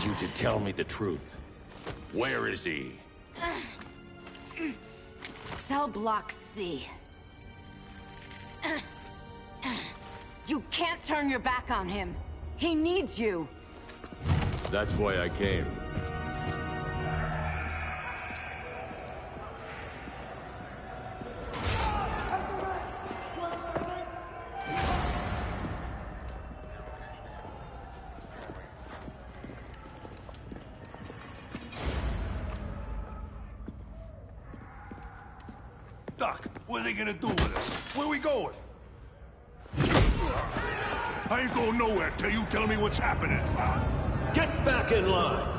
need you to tell me the truth. Where is he? Cell block C. You can't turn your back on him. He needs you. That's why I came. Doc, what are they gonna do with us? Where we going? I ain't going nowhere till you tell me what's happening. Get back in line!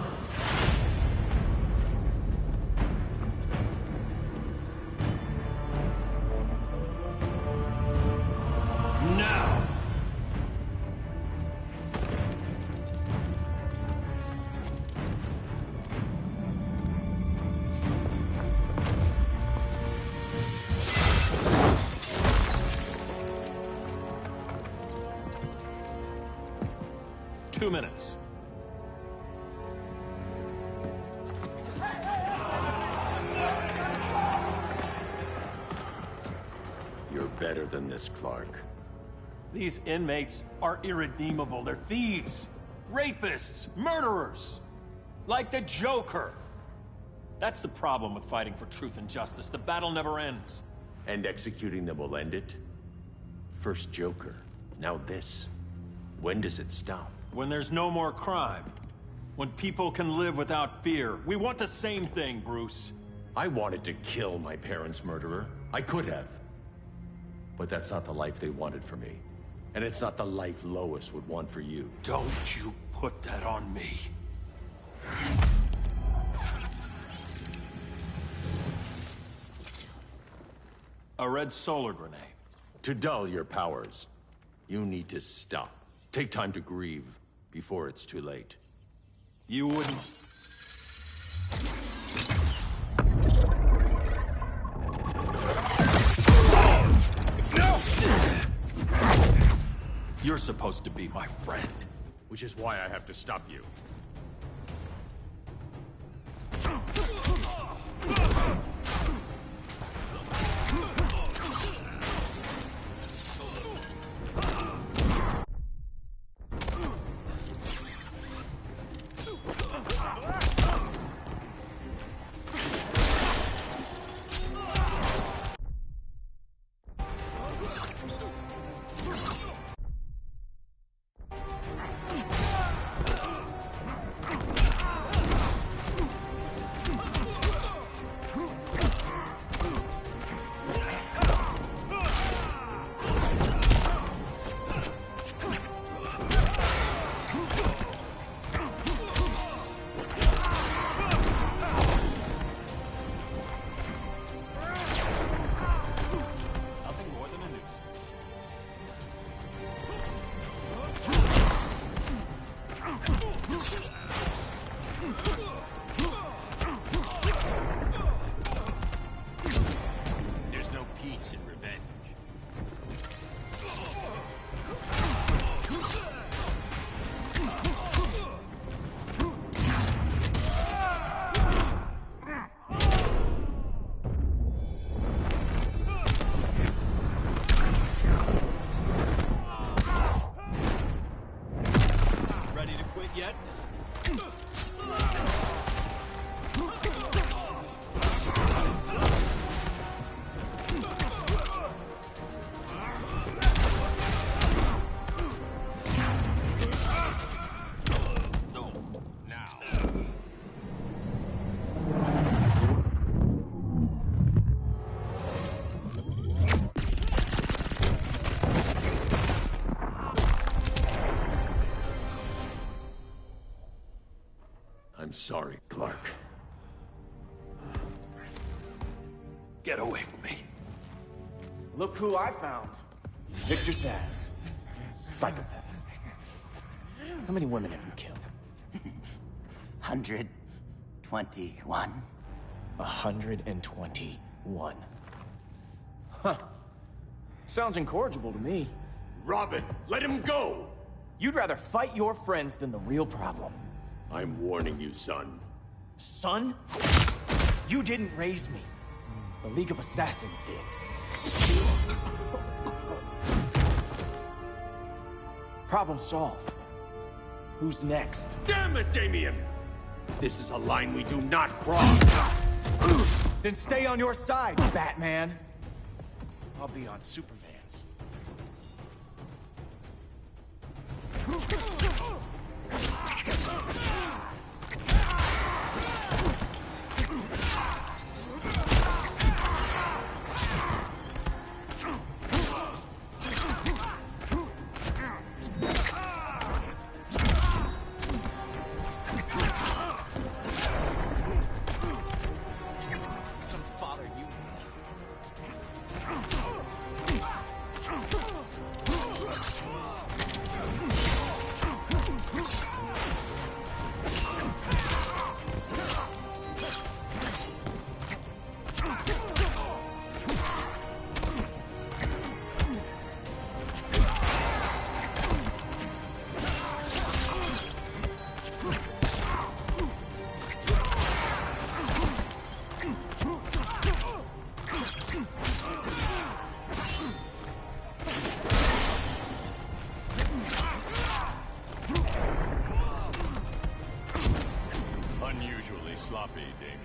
Now! Two minutes. You're better than this, Clark. These inmates are irredeemable. They're thieves, rapists, murderers. Like the Joker. That's the problem with fighting for truth and justice. The battle never ends. And executing them will end it? First Joker, now this. When does it stop? When there's no more crime. When people can live without fear. We want the same thing, Bruce. I wanted to kill my parents' murderer. I could have. But that's not the life they wanted for me. And it's not the life Lois would want for you. Don't you put that on me. A red solar grenade. To dull your powers, you need to stop. Take time to grieve before it's too late. You wouldn't... You're supposed to be my friend. Which is why I have to stop you. I'm sorry, Clark. Get away from me. Look who I found. Victor Zsasz. Psychopath. How many women have you killed? 121. 121. Huh. Sounds incorrigible to me. Robin, let him go! You'd rather fight your friends than the real problem. I'm warning you, son. Son? You didn't raise me. The League of Assassins did. Problem solved. Who's next? Damn it, Damien! This is a line we do not cross! Then stay on your side, Batman. I'll be on Superman's. Unusually sloppy, Damien.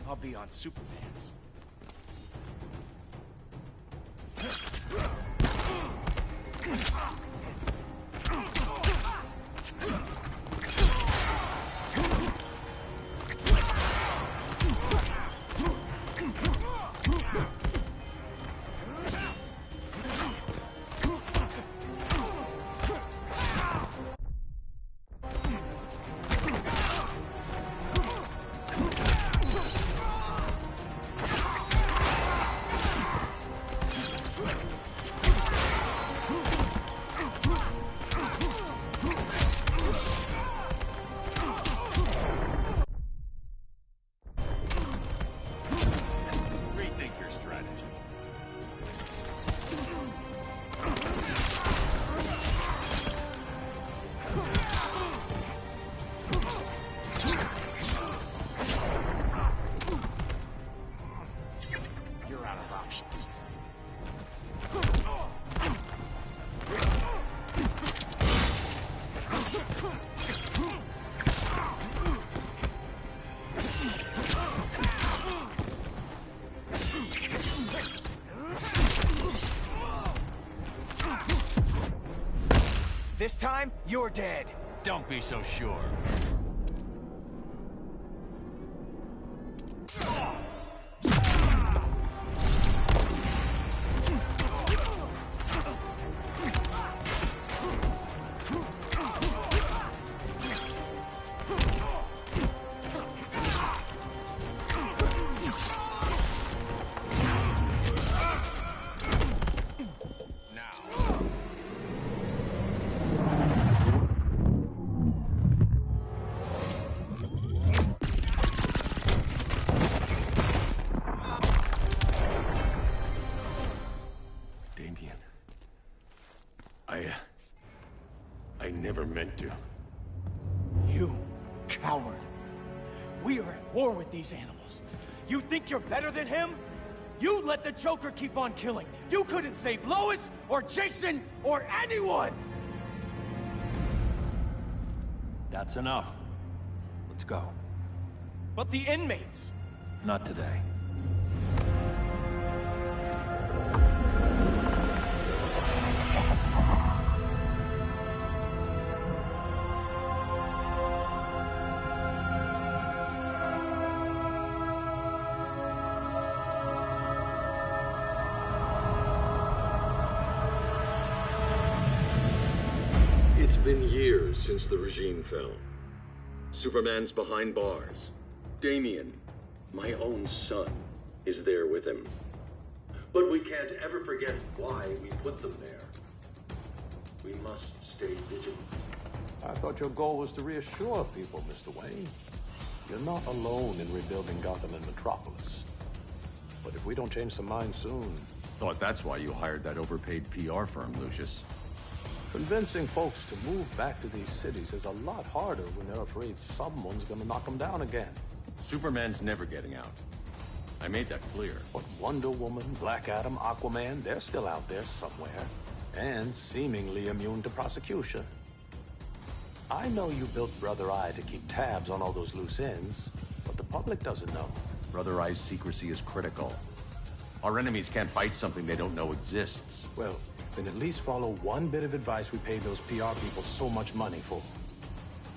I'll be on Superman's. Rethink your strategy. You're out of options. This time, you're dead. Don't be so sure. Damien. I never meant to. You coward. We are at war with these animals. You think you're better than him? You let the Joker keep on killing. You couldn't save Lois, or Jason, or anyone! That's enough. Let's go. But the inmates. Not today. It's been years since the regime fell. Superman's behind bars. Damien, my own son, is there with him. But we can't ever forget why we put them there. We must stay vigilant. I thought your goal was to reassure people, Mr. Wayne. You're not alone in rebuilding Gotham and Metropolis. But if we don't change some minds soon... Thought that's why you hired that overpaid PR firm, Lucius. Convincing folks to move back to these cities is a lot harder when they're afraid someone's gonna knock them down again. Superman's never getting out. I made that clear. But Wonder Woman, Black Adam, Aquaman, they're still out there somewhere. And seemingly immune to prosecution. I know you built Brother Eye to keep tabs on all those loose ends, but the public doesn't know. Brother Eye's secrecy is critical. Our enemies can't fight something they don't know exists. Well, then at least follow one bit of advice we paid those PR people so much money for.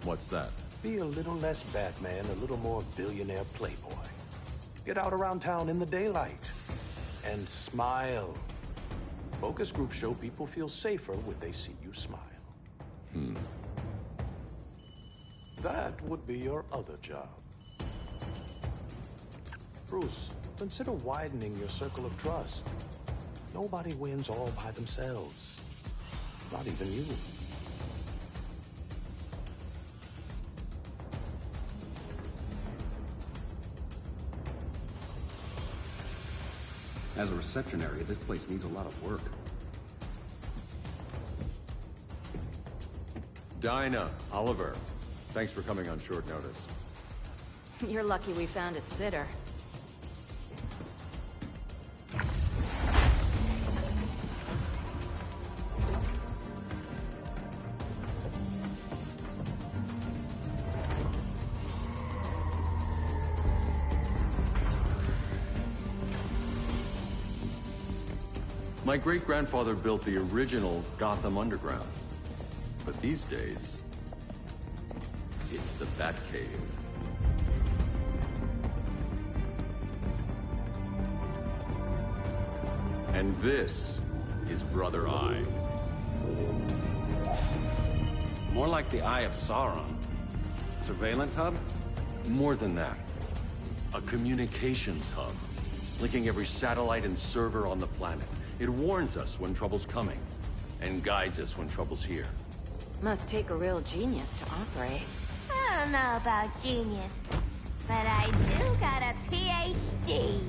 What's that? Be a little less Batman, a little more billionaire playboy. Get out around town in the daylight. And smile. Focus groups show people feel safer when they see you smile. That would be your other job. Bruce, consider widening your circle of trust. Nobody wins all by themselves. Not even you. As a reception area, this place needs a lot of work. Dinah, Oliver, thanks for coming on short notice. You're lucky we found a sitter. My great-grandfather built the original Gotham Underground. But these days, it's the Batcave. And this is Brother Eye. More like the Eye of Sauron. Surveillance hub? More than that. A communications hub, linking every satellite and server on the planet. It warns us when trouble's coming, and guides us when trouble's here. Must take a real genius to operate. I don't know about genius, but I do got a PhD.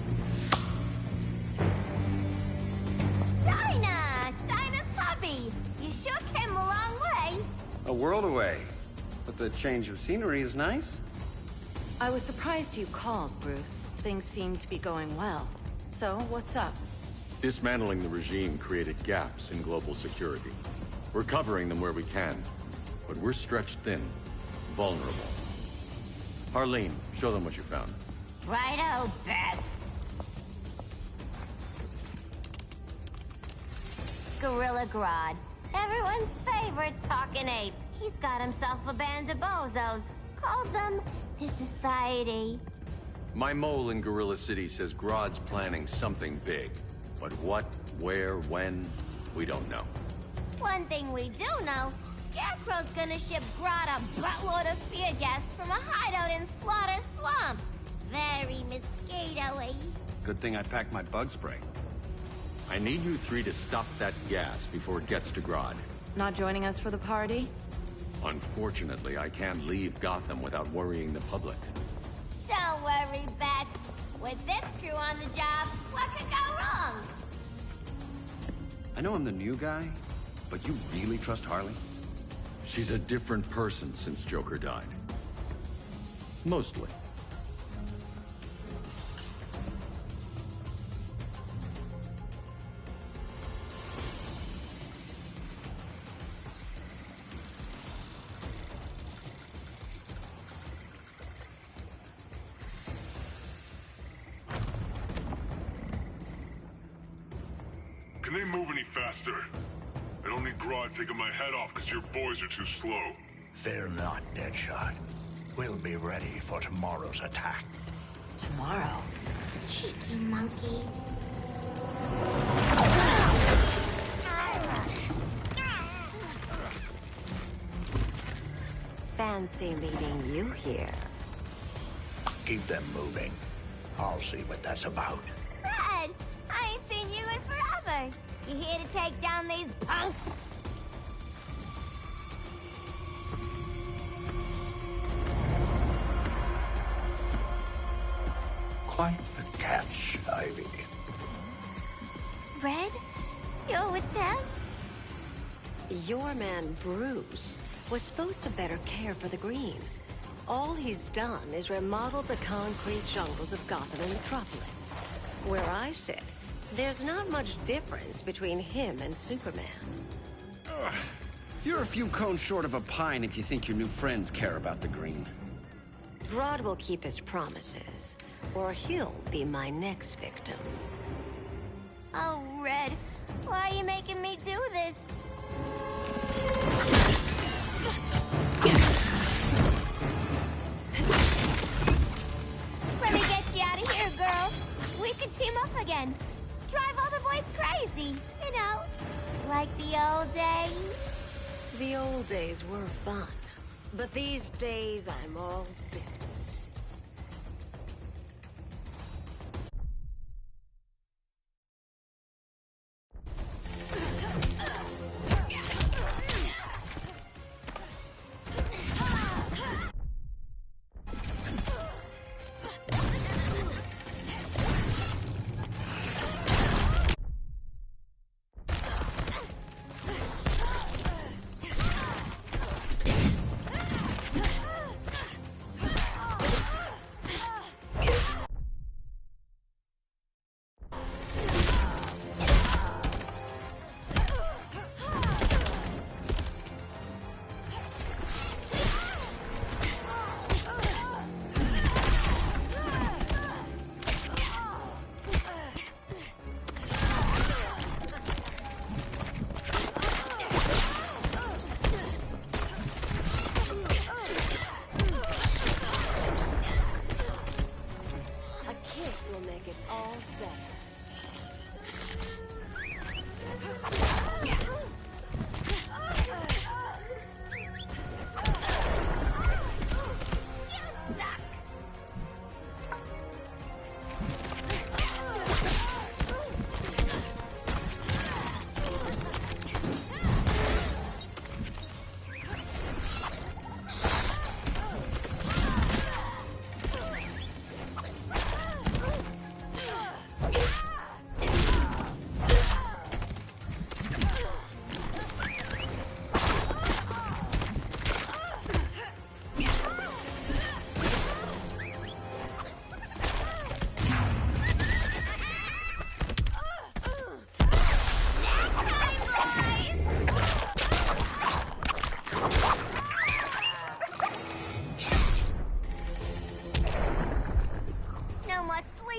Dinah's hubby! You sure came a long way. A world away. But the change of scenery is nice. I was surprised you called, Bruce. Things seem to be going well. So, what's up? Dismantling the regime created gaps in global security. We're covering them where we can, but we're stretched thin, vulnerable. Harleen, show them what you found. Righto, Bets. Gorilla Grodd. Everyone's favorite talking ape. He's got himself a band of bozos. Calls them the Society. My mole in Gorilla City says Grodd's planning something big. But what, where, when, we don't know. One thing we do know, Scarecrow's gonna ship Grodd a buttload of fear gas from a hideout in Slaughter Swamp. Very mosquito-y. Good thing I packed my bug spray. I need you three to stop that gas before it gets to Grodd. Not joining us for the party? Unfortunately, I can't leave Gotham without worrying the public. Don't worry, Bats. With this crew on the job, what could go wrong? I know I'm the new guy, but you really trust Harley? She's a different person since Joker died. Mostly. Can they move any faster? I don't need Grodd taking my head off because your boys are too slow. Fear not, Deadshot. We'll be ready for tomorrow's attack. Tomorrow? Cheeky monkey. Fancy meeting you here. Keep them moving. I'll see what that's about. Red, I ain't seen you in forever. You here to take down these punks? Quite the catch, Ivy. Red? You're with them? Your man, Bruce, was supposed to better care for the Green. All he's done is remodel the concrete jungles of Gotham and Metropolis. Where I sit, there's not much difference between him and Superman. You're a few cones short of a pine if you think your new friends care about the Green. Grodd will keep his promises, or he'll be my next victim. Oh, Red, why are you making me do this? Let me get you out of here, girl. We could team up again. Drive all the boys crazy, you know, like the old days. The old days were fun, but these days I'm all business.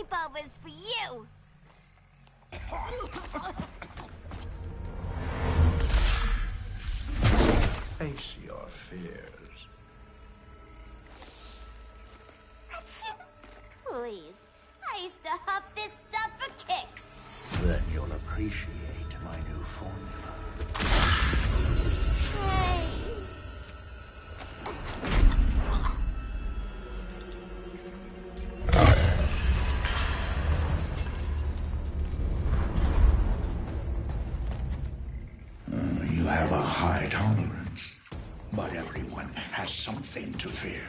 sleepovers for you! Face your fears. Please, I used to huff this stuff for kicks. Then you'll appreciate my new formula. Hey. You have a high tolerance, but everyone has something to fear.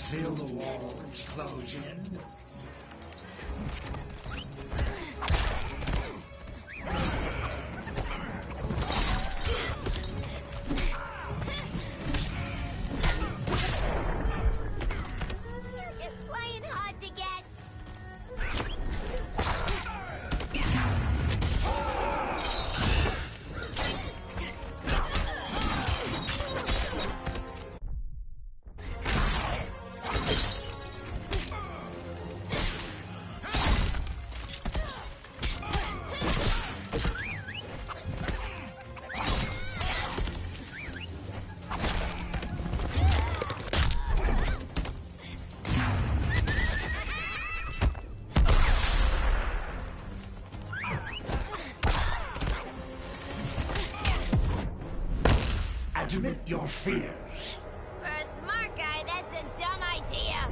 Feel the walls close in. You're just playing hard to get. Admit your fears. For a smart guy, that's a dumb idea.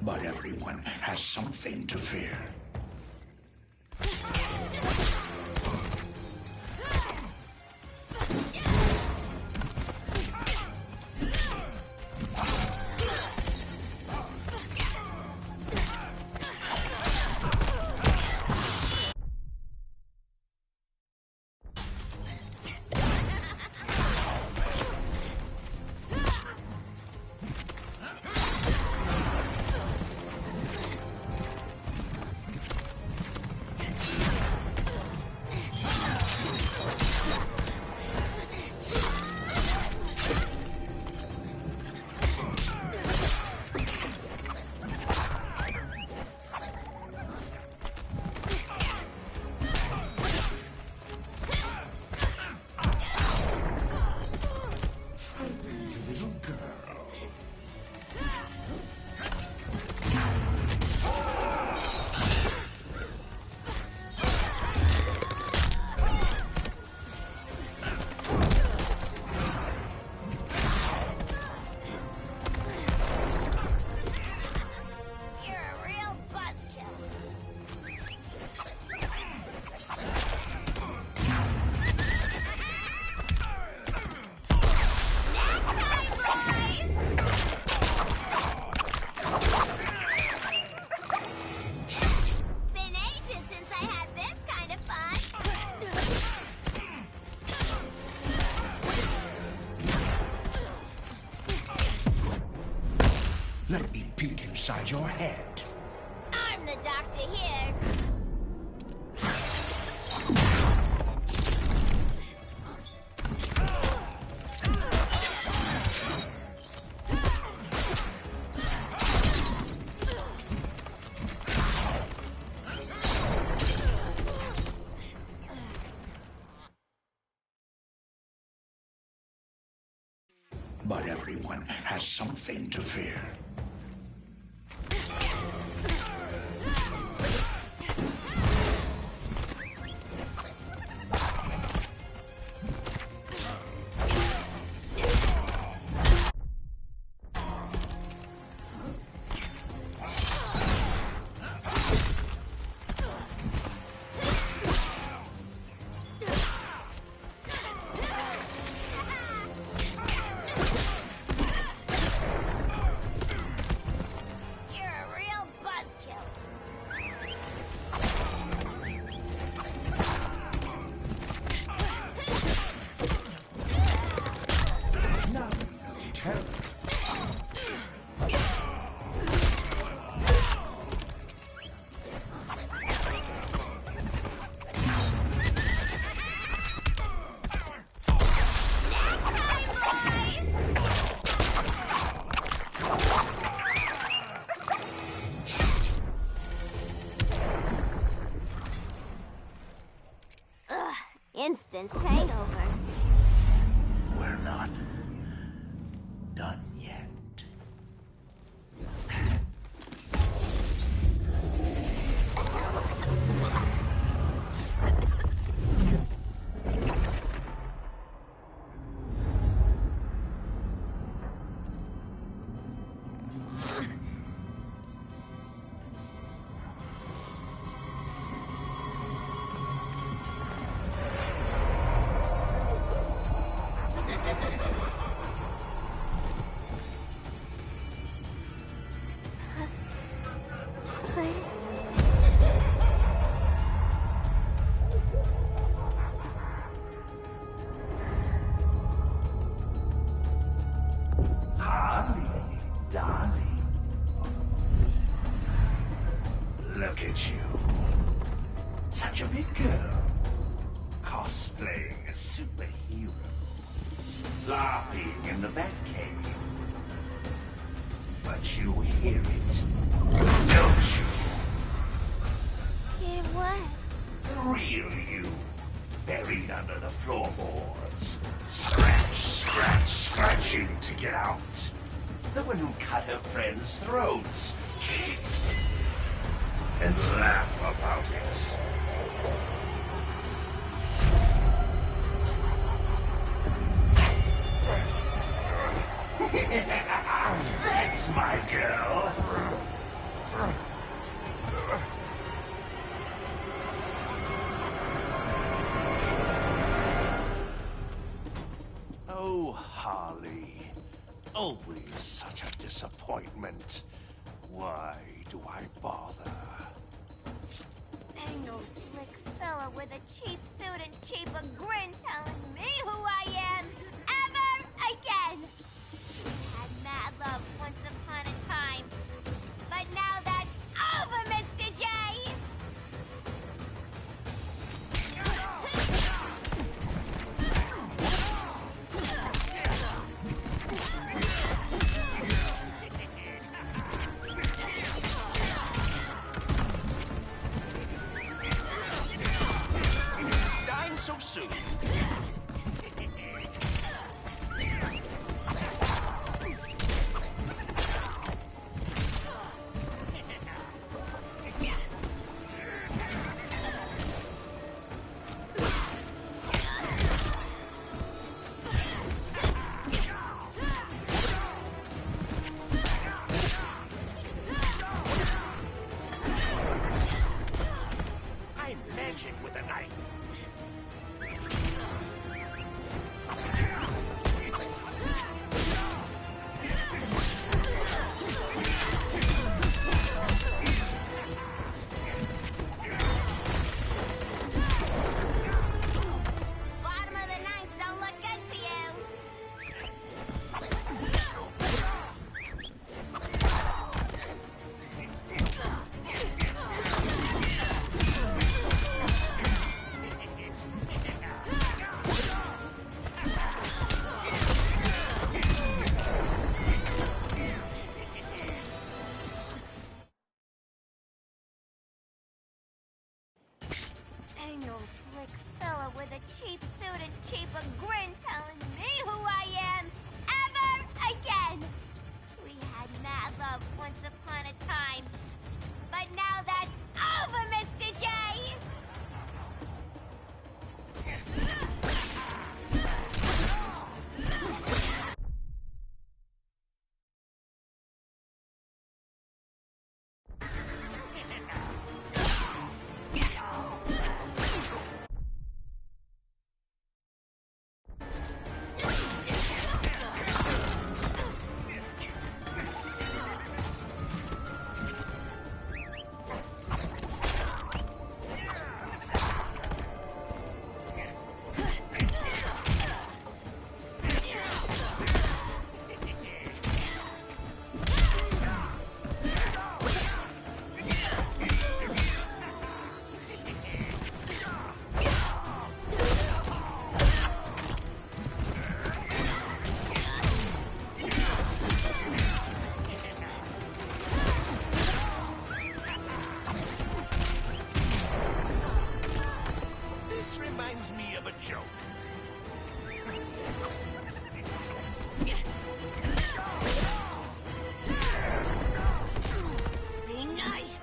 But everyone has something to fear. Let me peek inside your head. I'm the doctor here. But everyone has something to fear. Instant hangover. We're not done yet. Darling. Look at you. Such a big girl. Cosplaying a superhero. LARPing in the Batcave. But you hear it, don't you? what? The real you, buried under the floorboards. Scratching to get out. The one who cut her friends' throats. And laugh about it. That's my girl. Oh, Harley. Always such a disappointment. Why do I bother? Ain't no slick fella with a cheap suit and cheaper grin telling me who I am ever again. We had mad love once upon a time, but now that's over, Mr. J. Dying so soon. I'm magic with a knife. Bottom of the ninth don't look good for you. Ain't no slick fella with a cheap suit and cheaper grin telling me who I am ever again. We had mad love once upon a time, but now that's over, Mr. J. This reminds me of a joke. Be nice.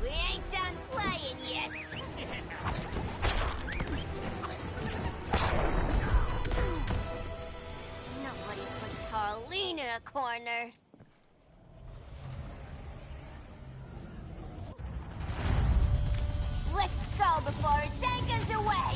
We ain't done playing yet. Nobody puts Harleen in a corner. Let's go before it takes us away.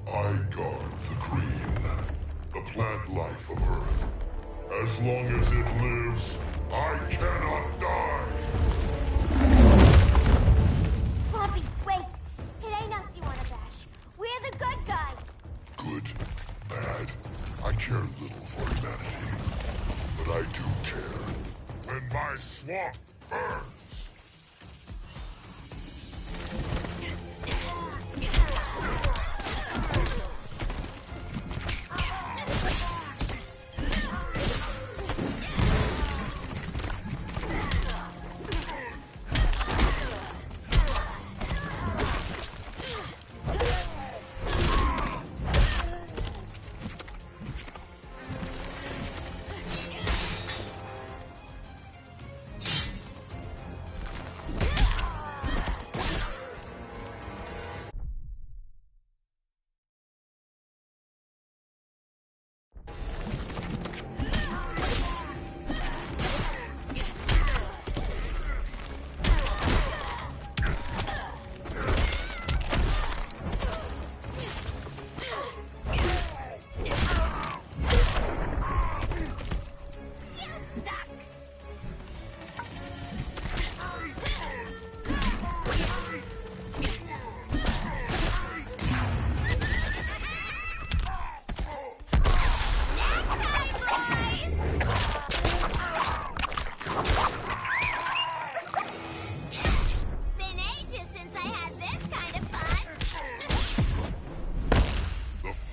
I guard the green, the plant life of Earth. As long as it lives, I cannot die! Swampy, wait! It ain't us you wanna bash. We're the good guys! Good, bad, I care little for humanity. But I do care when my swamp burns!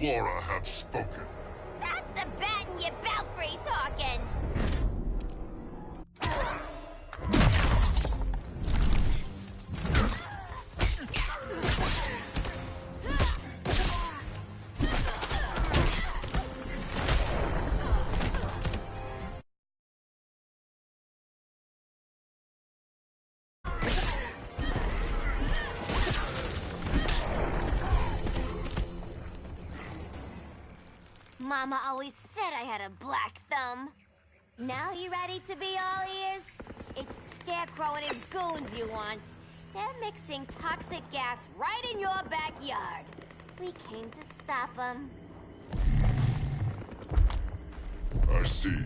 Flora have spoken. That's the bat in your belfry talking! Mama always said I had a black thumb. Now you ready to be all ears? It's Scarecrow and his goons you want. They're mixing toxic gas right in your backyard. We came to stop them. I see.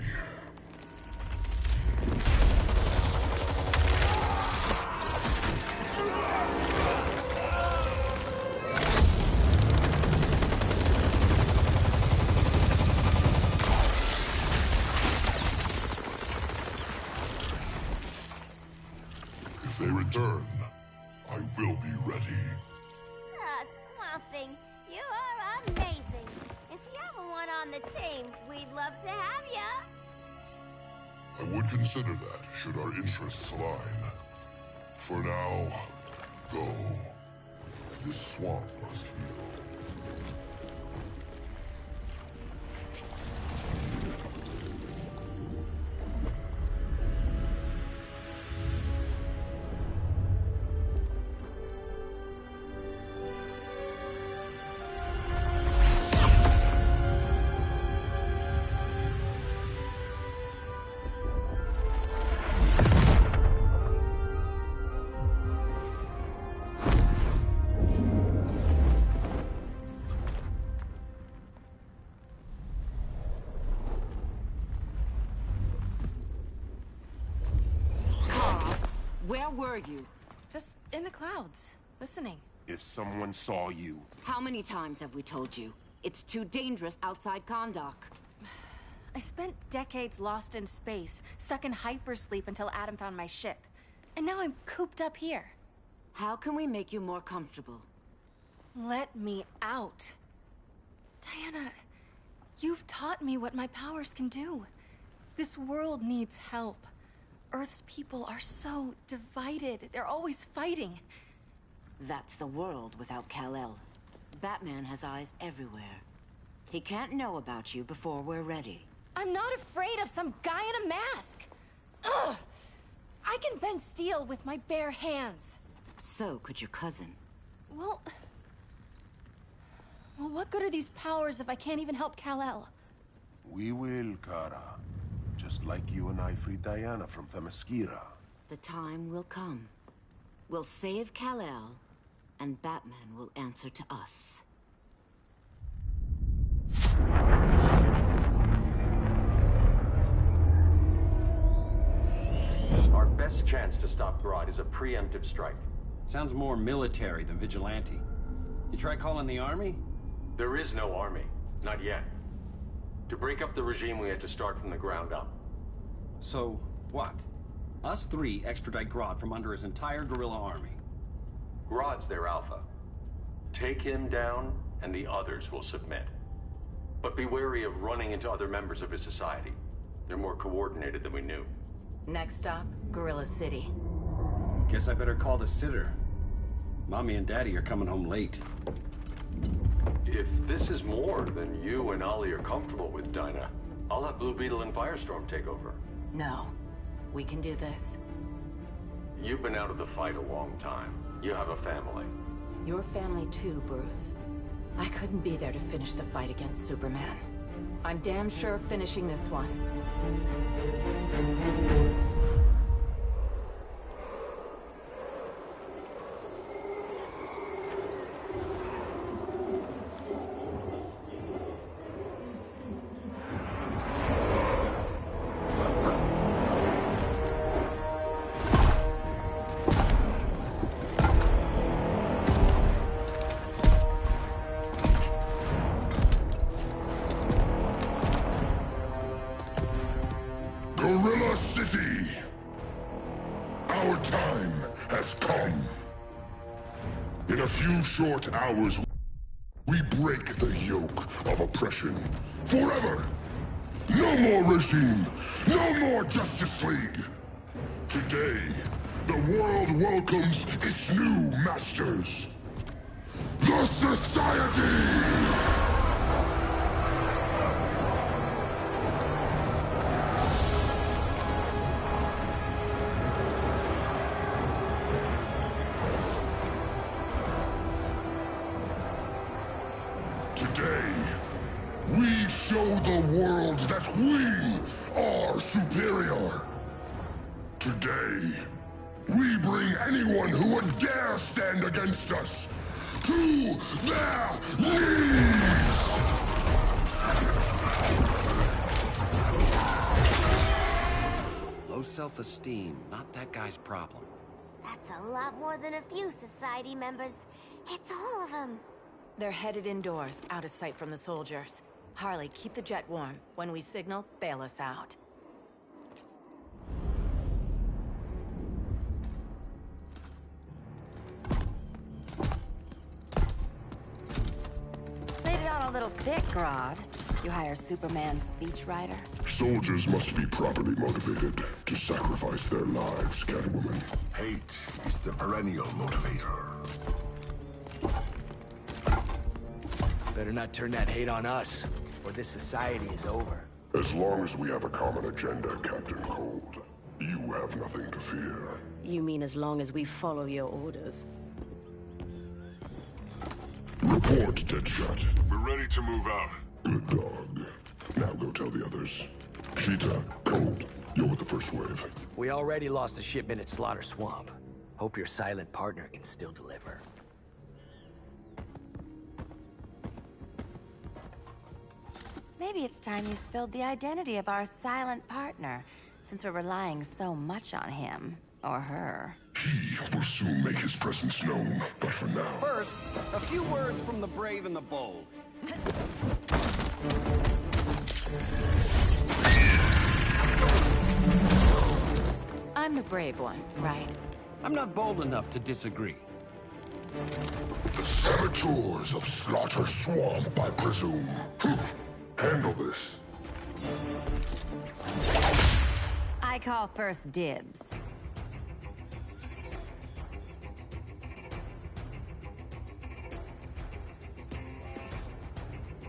If they return, I will be ready. Ah, Swamp Thing, you are amazing. If you ever want on the team, we'd love to have ya. I would consider that, should our interests align. For now, go. This swamp must heal. Where were you? Just in the clouds, listening. If someone saw you... How many times have we told you? It's too dangerous outside Kahndaq. I spent decades lost in space, stuck in hypersleep until Adam found my ship. And now I'm cooped up here. How can we make you more comfortable? Let me out. Diana, you've taught me what my powers can do. This world needs help. Earth's people are so divided. They're always fighting. That's the world without Kal-El. Batman has eyes everywhere. He can't know about you before we're ready. I'm not afraid of some guy in a mask. Ugh! I can bend steel with my bare hands. So could your cousin. Well, what good are these powers if I can't even help Kal-El? We will, Kara. Just like you and I freed Diana from Themyscira. The time will come. We'll save Kal-El, and Batman will answer to us. last chance to stop Grodd is a preemptive strike. Sounds more military than vigilante. You try calling the army? There is no army. Not yet. To break up the regime, we had to start from the ground up. So, what? Us three extradite Grodd from under his entire guerrilla army. Grodd's their alpha. Take him down, and the others will submit. But be wary of running into other members of his society. They're more coordinated than we knew. Next stop, Gorilla City. Guess I better call the sitter. Mommy and Daddy are coming home late. If this is more than you and Ollie are comfortable with, Dinah, I'll have Blue Beetle and Firestorm take over. No. We can do this. You've been out of the fight a long time. You have a family. Your family too, Bruce. I couldn't be there to finish the fight against Superman. I'm damn sure finishing this one. Gorilla City! Our time has come. In a few short hours, we break the yoke of oppression. Forever! No more regime! No more Justice League! Today, the world welcomes its new masters. The Society! Today, we show the world that we are superior. Today, we bring anyone who would dare stand against us to their knees! Low self-esteem, not that guy's problem. That's a lot more than a few Society members. It's all of them. They're headed indoors, out of sight from the soldiers. Harley, keep the jet warm. When we signal, bail us out. Laid it on a little thick, Grodd. You hire Superman's speechwriter? Soldiers must be properly motivated to sacrifice their lives, Catwoman. Hate is the perennial motivator. Better not turn that hate on us, or this society is over. As long as we have a common agenda, Captain Cold, you have nothing to fear. You mean as long as we follow your orders? Report, Deadshot. We're ready to move out. Good dog. Now go tell the others. Cheetah, Cold, you're with the first wave. We already lost a shipment at Slaughter Swamp. Hope your silent partner can still deliver. Maybe it's time you spilled the identity of our silent partner, since we're relying so much on him. Or her. He will soon make his presence known, but for now... First, a few words from the brave and the bold. I'm the brave one, right? I'm not bold enough to disagree. The saboteurs of Slaughter Swamp, I presume. Handle this. I call first dibs.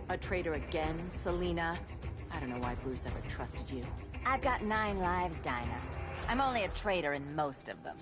A traitor again, Selina? I don't know why Bruce ever trusted you. I've got 9 lives, Dinah. I'm only a traitor in most of them.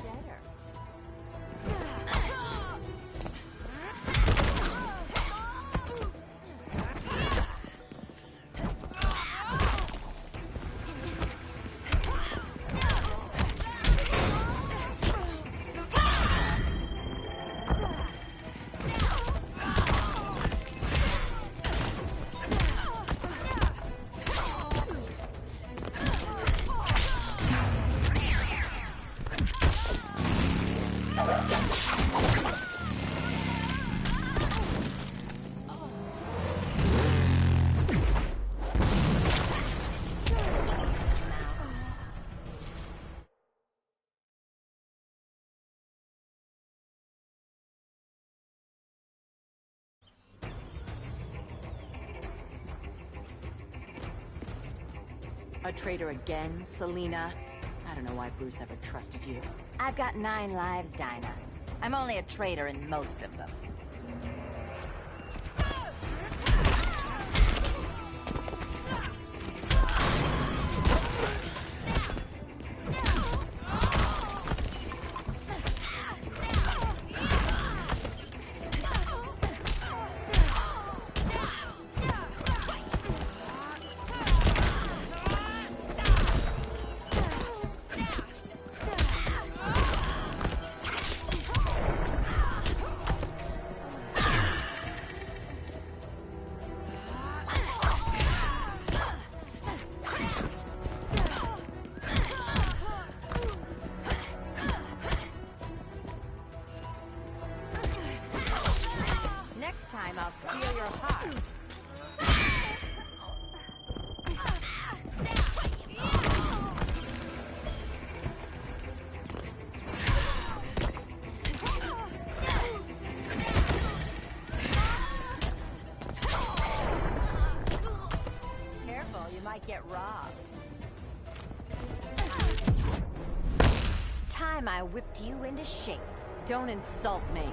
better. A traitor again, Selena? I don't know why Bruce ever trusted you. I've got 9 lives, Dinah. I'm only a traitor in most of them. Next time, I'll steal your heart. Careful, you might get robbed. Time I whipped you into shape. Don't insult me.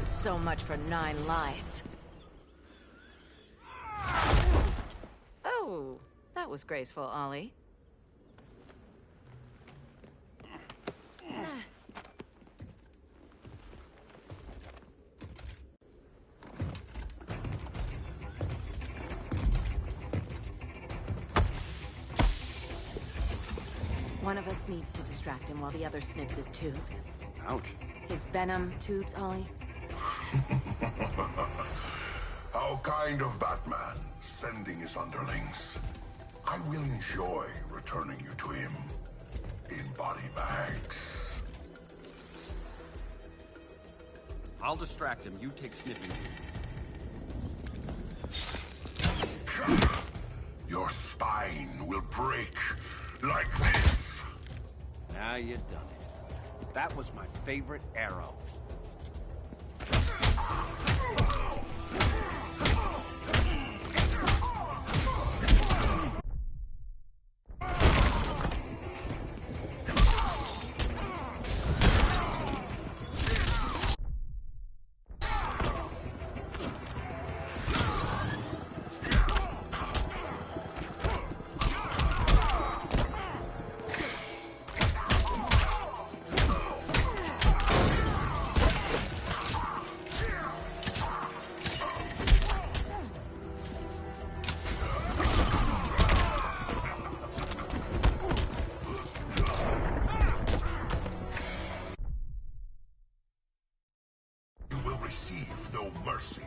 So much for 9 lives. Oh, that was graceful, Ollie. One of us needs to distract him while the other snips his tubes. Ouch. His venom tubes, Ollie? How kind of Batman, sending his underlings. I will enjoy returning you to him in body bags. I'll distract him. You take sniffing. Your spine will break like this. Now you done it. That was my favorite arrow. Receive no mercy.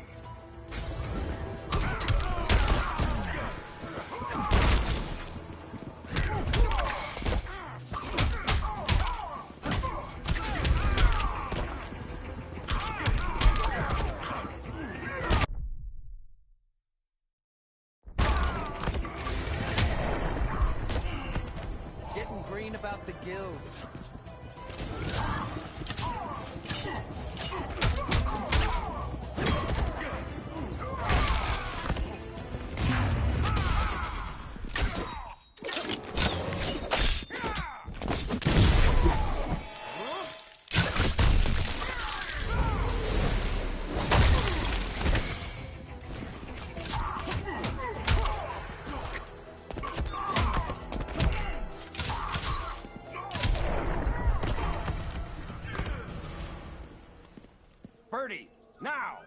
dirty! Now!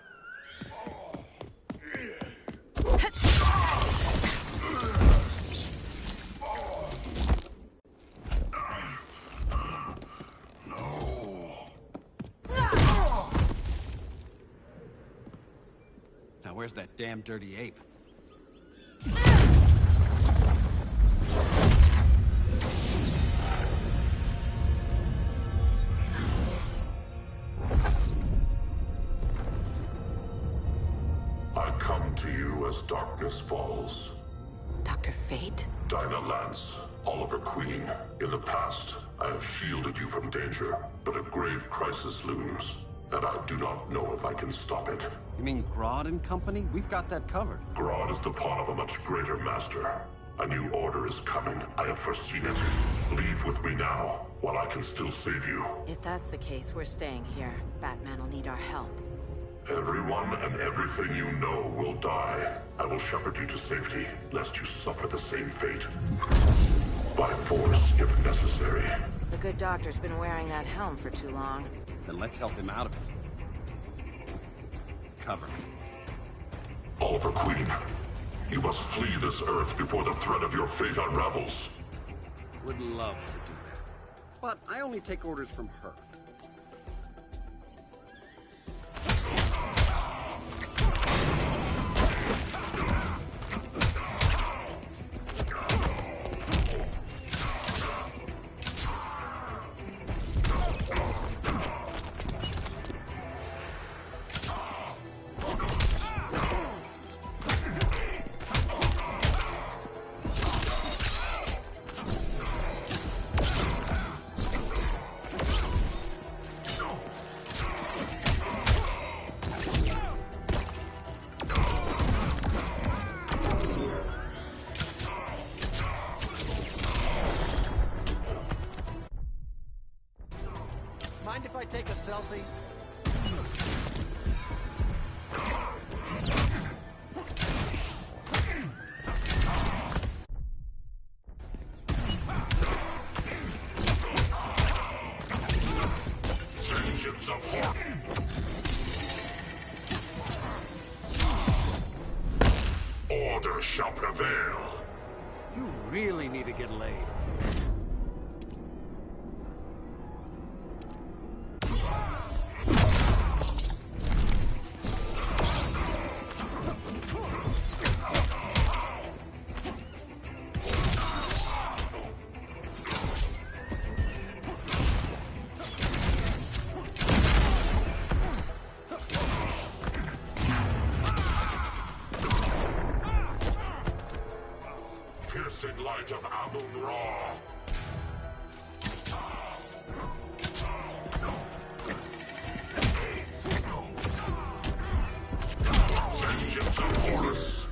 Now where's that damn dirty ape? I come to you as darkness falls. Dr. Fate? Dinah Lance, Oliver Queen. In the past, I have shielded you from danger, but a grave crisis looms, and I do not know if I can stop it. You mean Grodd and company? We've got that covered. Grodd is the pawn of a much greater master. A new order is coming. I have foreseen it. Leave with me now, while I can still save you. If that's the case, we're staying here. Batman will need our help. Everyone and everything you know will die. I will shepherd you to safety, lest you suffer the same fate. By force, if necessary. The good doctor's been wearing that helm for too long. Then let's help him out of it. Cover me. Oliver Queen, you must flee this Earth before the threat of your fate unravels. Would love to do that. But I only take orders from her. Mind if I take a selfie? Vengeance of Horton! Order shall prevail! You really need to get laid. Piercing light of Amun-Ra! Vengeance of Horus!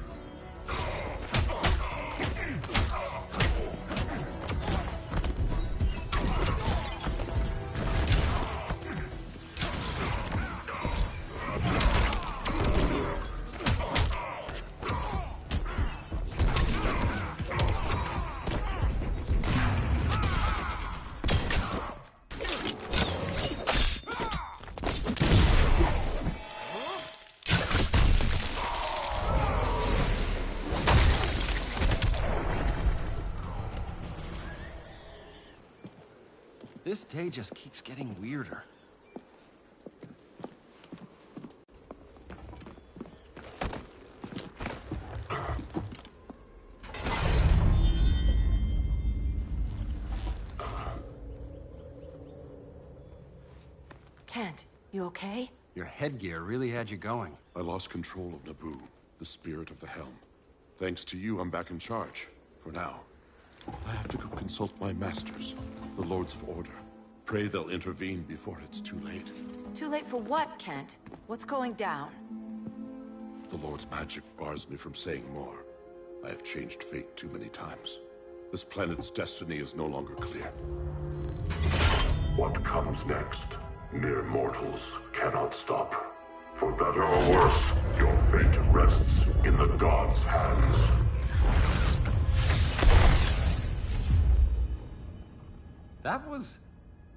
This day just keeps getting weirder. Kent, you okay? Your headgear really had you going. I lost control of Naboo, the spirit of the helm. Thanks to you, I'm back in charge. For now. I have to go consult my masters, the Lords of Order. Pray they'll intervene before it's too late. Too late for what, Kent? What's going down? The Lord's magic bars me from saying more. I have changed fate too many times. This planet's destiny is no longer clear. What comes next, mere mortals cannot stop. For better or worse, your fate rests in the gods' hands. That was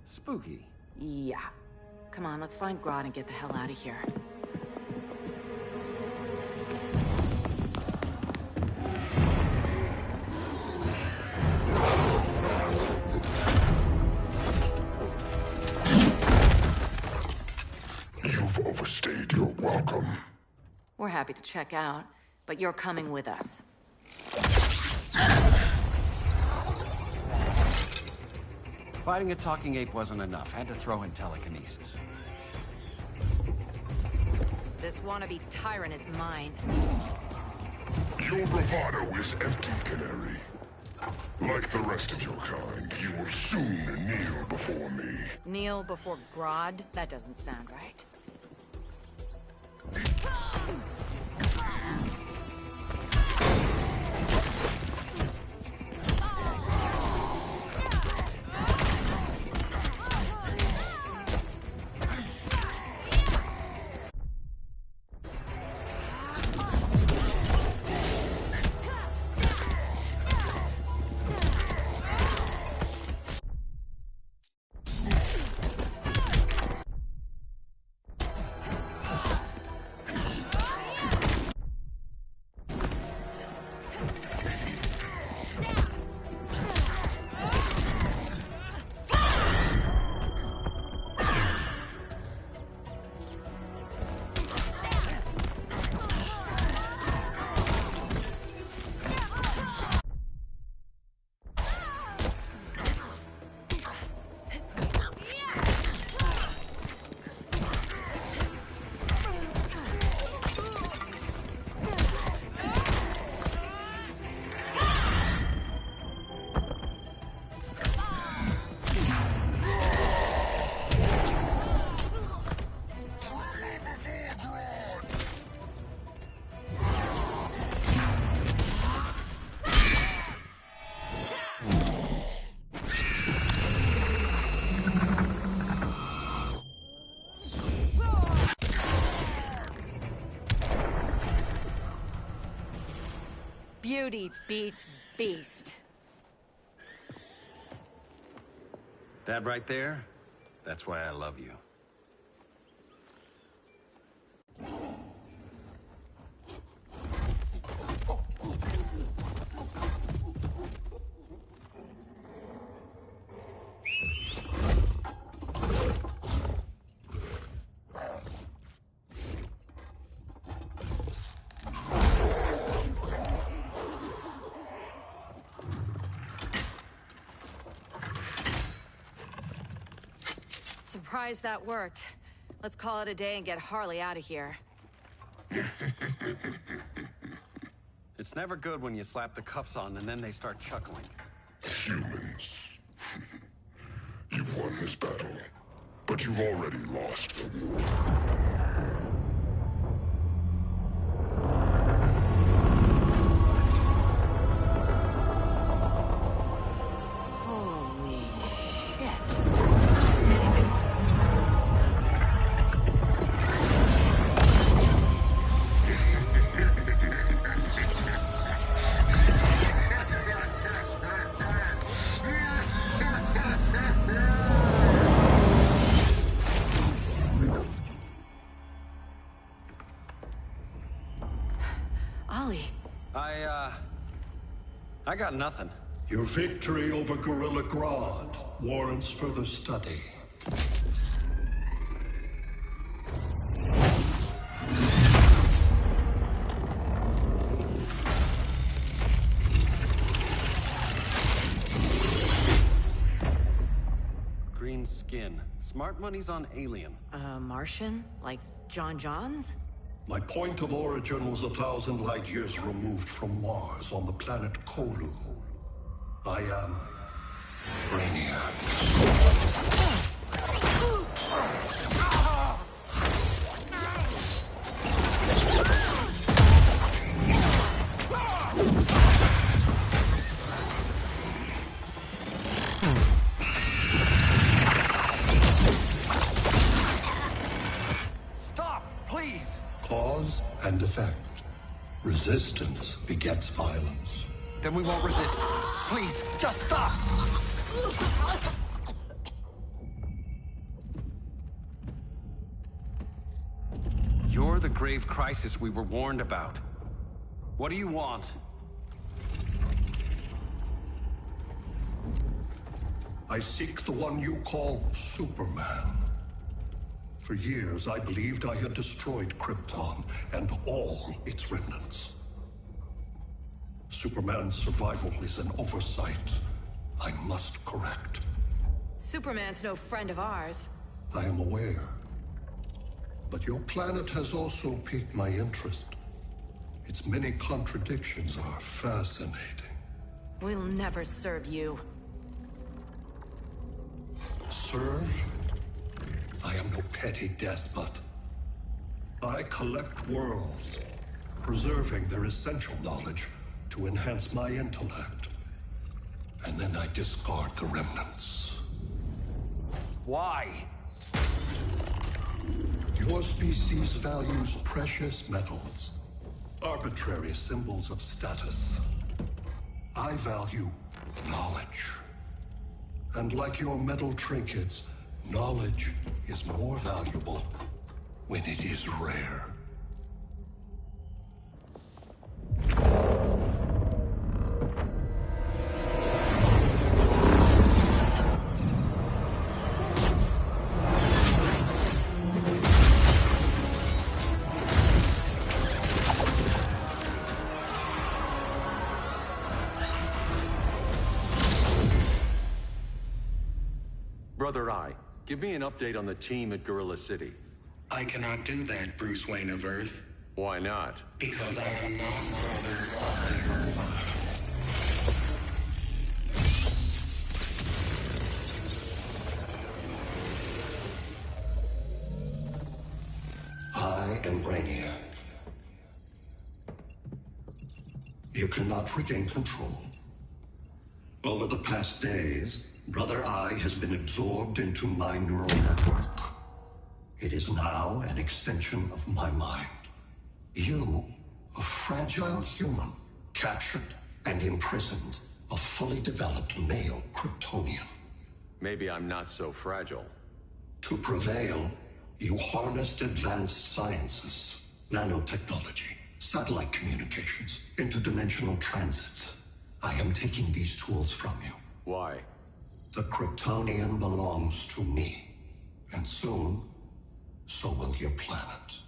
spooky. Yeah. Come on, let's find Grodd and get the hell out of here. You've overstayed your welcome. We're happy to check out, but you're coming with us. Fighting a talking ape wasn't enough. Had to throw in telekinesis. This wannabe tyrant is mine. Your bravado is empty, Canary. Like the rest of your kind, you will soon kneel before me. Kneel before Grodd? That doesn't sound right. Beauty beats beast. That right there, that's why I love you. Surprised that worked. Let's call it a day and get Harley out of here. It's never good when you slap the cuffs on and then they start chuckling. Humans. You've won this battle, but you've already lost the war. Holy shit. I got nothing. Your victory over Gorilla Grodd warrants further study. Green skin. Smart money's on alien. Martian? Like John Johns? My point of origin was 1,000 light years removed from Mars on the planet Kolu. I am Brainiac. Stop, please! Cause and effect. Resistance begets violence. Then we won't resist. Please, just stop! You're the grave crisis we were warned about. What do you want? I seek the one you call Superman. For years, I believed I had destroyed Krypton and all its remnants. Superman's survival is an oversight I must correct. Superman's no friend of ours. I am aware. But your planet has also piqued my interest. Its many contradictions are fascinating. We'll never serve you. Serve? I am no petty despot. I collect worlds, preserving their essential knowledge to enhance my intellect. And then I discard the remnants. Why? Your species values precious metals, arbitrary symbols of status. I value knowledge. And like your metal trinkets, knowledge is more valuable when it is rare. Brother Eye, give me an update on the team at Gorilla City. I cannot do that, Bruce Wayne of Earth. Why not? Because I am not Brother Eye. I am Brainiac. You cannot regain control. Over the past days, Brother Eye has been absorbed into my neural network. It is now an extension of my mind. You, a fragile human, captured and imprisoned a fully developed male Kryptonian. Maybe I'm not so fragile. To prevail, you harnessed advanced sciences, nanotechnology, satellite communications, interdimensional transit. I am taking these tools from you. Why? The Kryptonian belongs to me. And soon, so will your planet.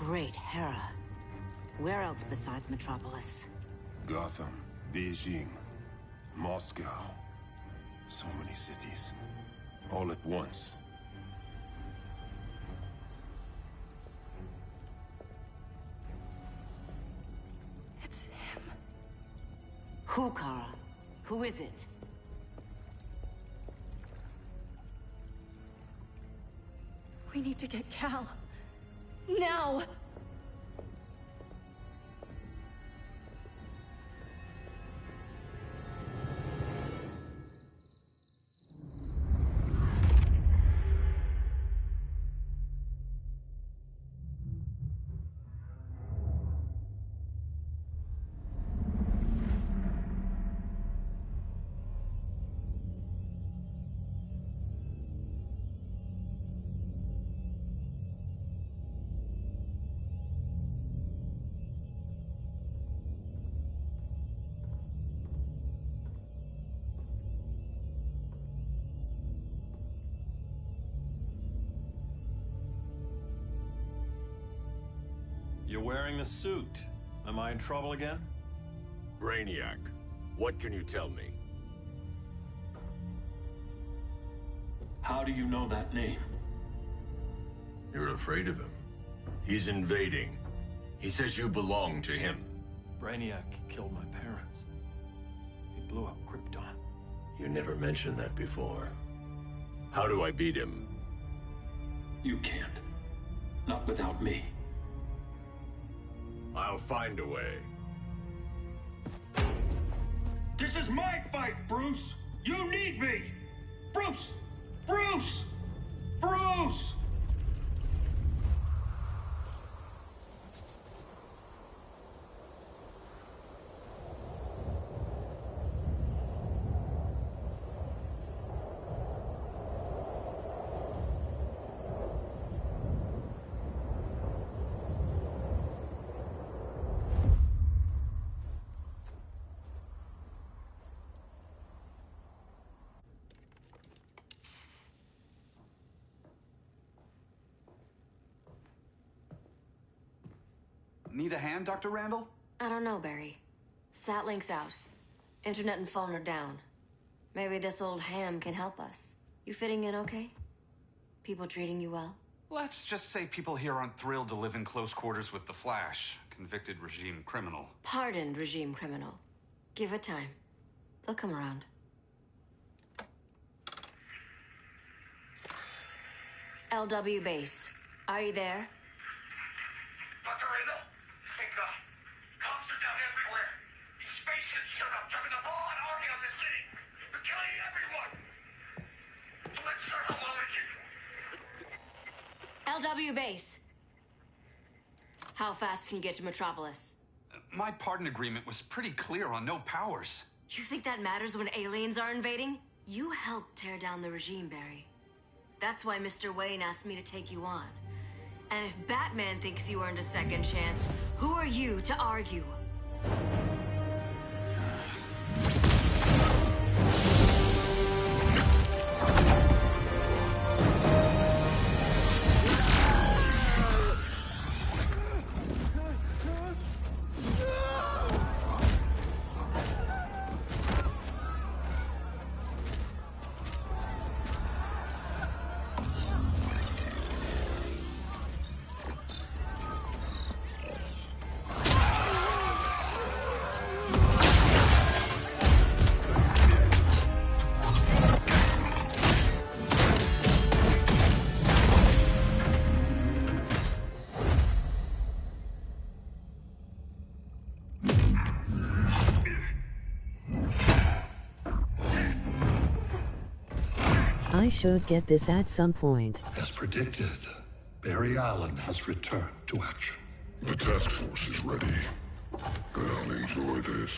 Great Hera. Where else besides Metropolis? Gotham, Beijing, Moscow. So many cities. All at once. It's him. Who, Kara? Who is it? We need to get Cal. Now! You're wearing the suit. Am I in trouble again? Brainiac, what can you tell me? How do you know that name? You're afraid of him. He's invading. He says you belong to him. Brainiac killed my parents. He blew up Krypton. You never mentioned that before. How do I beat him? You can't. Not without me. I'll find a way. This is my fight, Bruce! You need me! Bruce! Bruce! Bruce! Need a hand, Dr. Randall? I don't know, Barry. Satlink's out. Internet and phone are down. Maybe this old ham can help us. You fitting in okay? People treating you well? Let's just say people here aren't thrilled to live in close quarters with the Flash, convicted regime criminal. Pardoned regime criminal. Give it time. They'll come around. LW base. Are you there? Dr. Randall? Comms are down everywhere. These spaceships showed up, driving a broad army on the city. They're killing everyone. I'm not sure how long we can... LW base. How fast can you get to Metropolis? My pardon agreement was pretty clear on no powers. You think that matters when aliens are invading? You helped tear down the regime, Barry. That's why Mr. Wayne asked me to take you on. And if Batman thinks you earned a second chance, who are you to argue? I should get this at some point. As predicted, Barry Allen has returned to action. The task force is ready. I'll enjoy this.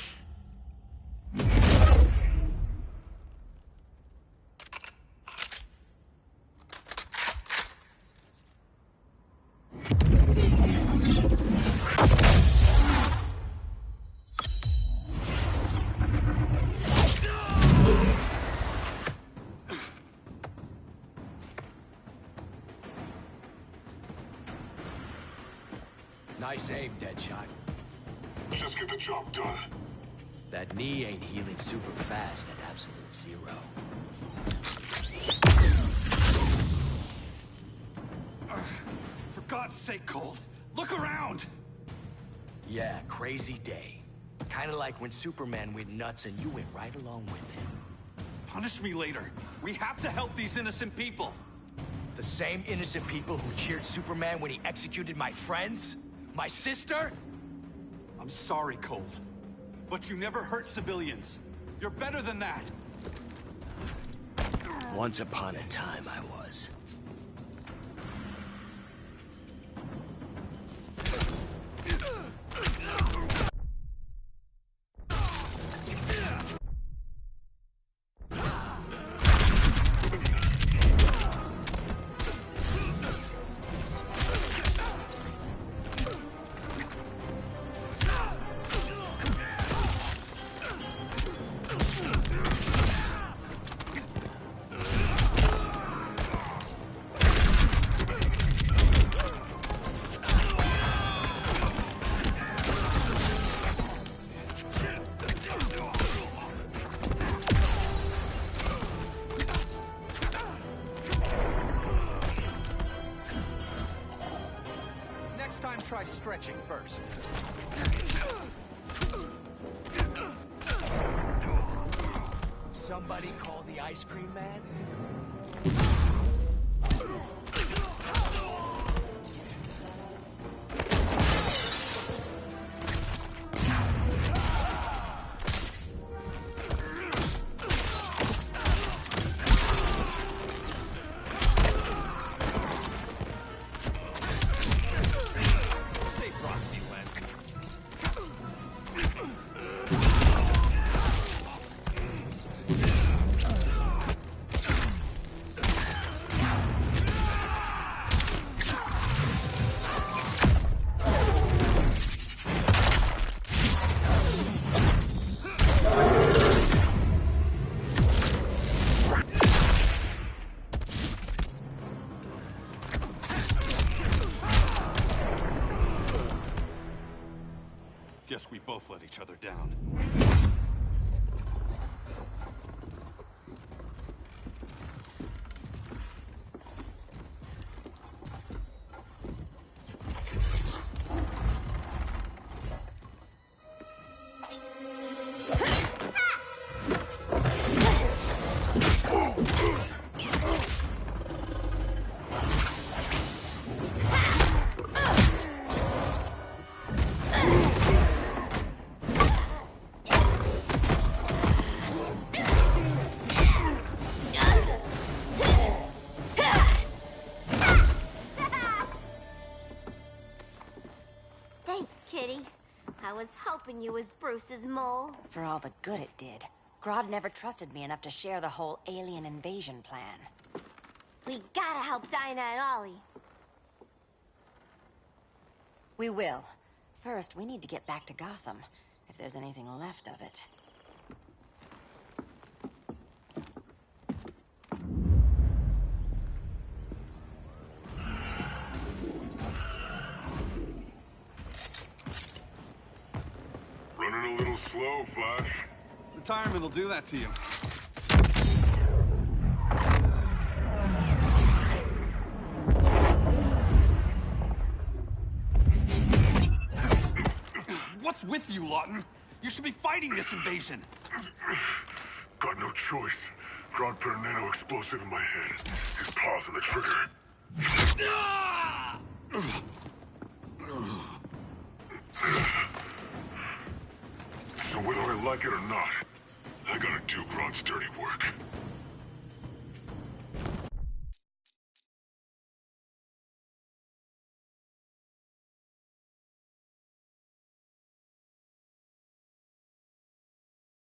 Nice aim, Deadshot. Just get the job done. That knee ain't healing super fast at absolute zero. For God's sake, Cold, look around! Yeah, crazy day. Kinda like when Superman went nuts and you went right along with him. Punish me later. We have to help these innocent people. The same innocent people who cheered Superman when he executed my friends? My sister? I'm sorry, Cold. But you never hurt civilians. You're better than that. Once upon a time, I was. Next time, try stretching first. Somebody call the ice cream man? Stay frosty, Len. Guess we both let each other down. Thanks, Kitty. I was hoping you was Bruce's mole. For all the good it did. Grodd never trusted me enough to share the whole alien invasion plan. We gotta help Dinah and Ollie. We will. First, we need to get back to Gotham, if there's anything left of it. Running a little slow, Flash. Retirement will do that to you. What's with you, Lawton? You should be fighting this invasion. Got no choice. Grodd put a nano-explosive in my head. His paws on the trigger. So whether I like it or not, I gotta do Grodd's dirty work.